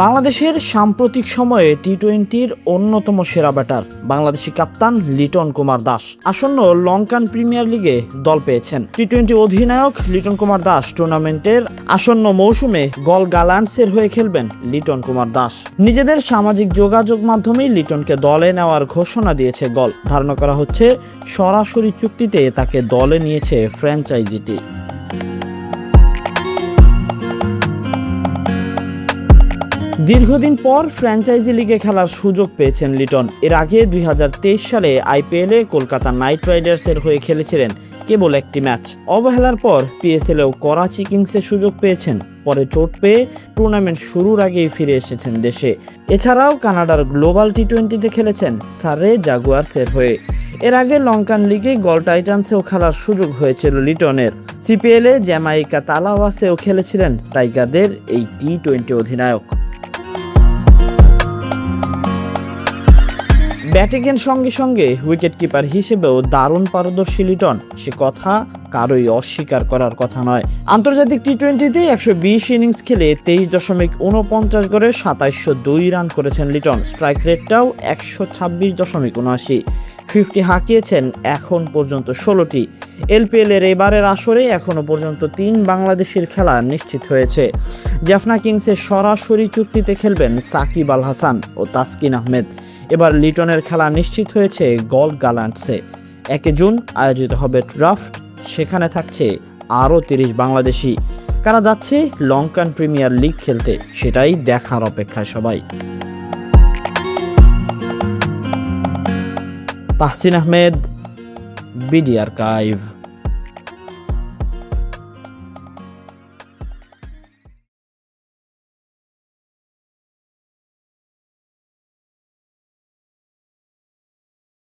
বাংলাদেশের সাম্প্রতিক সময়ে টি-20-র অন্যতম সেরা ব্যাটার বাংলাদেশি কাপ্তান লিটন কুমার দাস আসন্ন লঙ্কান প্রিমিয়ার লিগে দল পেয়েছেন। টি-20 অধিনায়ক লিটন কুমার দাস টুর্নামেন্টের আসন্ন মৌসুমে গল গালান্টসের হয়ে খেলবেন লিটন কুমার দাস। নিজেদের সামাজিক যোগাযোগ মাধ্যমেই লিটনকে দলে নেওয়ার ঘোষণা দিয়েছে গল। ধারণা করা হচ্ছে সরাসরি চুক্তিতে তাকে দলে নিয়েছে ফ্র্যাঞ্চাইজিটি। দীর্ঘদিন পর ফ্র্যাঞ্চাইজি লিগে খেলার সুযোগ পেয়েছেন লিটন। এর আগে 2023 সালে আইপিএলে কলকাতা নাইট রাইডার্সের হয়ে খেলেছিলেন কেবল একটি ম্যাচ। অবহেলার পর পিএসএলেও করাচি কিংসের সুযোগ পেয়েছেন। পরে চোট পেয়ে টুর্নামেন্ট শুরুর আগেই ফিরে এসেছেন দেশে। এছাড়াও কানাডার গ্লোবাল টি-20তে খেলেছেন সারে জাগুয়ার্সের হয়ে। এর আগে লঙ্কান লিগে গল টাইটান্সেও খেলার সুযোগ হয়েছিল লিটনের। সিপিএলে জ্যামাইকা তালাওয়াসেও খেলেছিলেন টাইগারদের এই টি-20 অধিনায়ক। ব্যাটিংয়ের সঙ্গে সঙ্গে উইকেট কিপার হিসেবেও দারুণ পারদর্শী লিটন, সে কথা কারোই অস্বীকার করার কথা নয়। আন্তর্জাতিক টি-20তে 120 ইনিংস খেলে 23.49 গড়ে 2702 রান করেছেন লিটন। স্ট্রাইক রেটটাও 126.79। 50 হাঁকিয়েছেন এখন পর্যন্ত 16টি। এলপিএলের এবারের আসরে এখনও পর্যন্ত 3 বাংলাদেশের খেলা নিশ্চিত হয়েছে। জাফনা কিংসের সরাসরি চুক্তিতে খেলবেন সাকিব আল হাসান ও তাসকিন আহমেদ। এবার লিটনের খেলা নিশ্চিত হয়েছে গল গালান্টসে। 1 জুন আয়োজিত হবে ড্রাফট, সেখানে থাকছে আরও 30 বাংলাদেশি। কারা যাচ্ছে লঙ্কান প্রিমিয়ার লিগ খেলতে সেটাই দেখার অপেক্ষায় সবাই। Tahsin Ahmed, BD archive.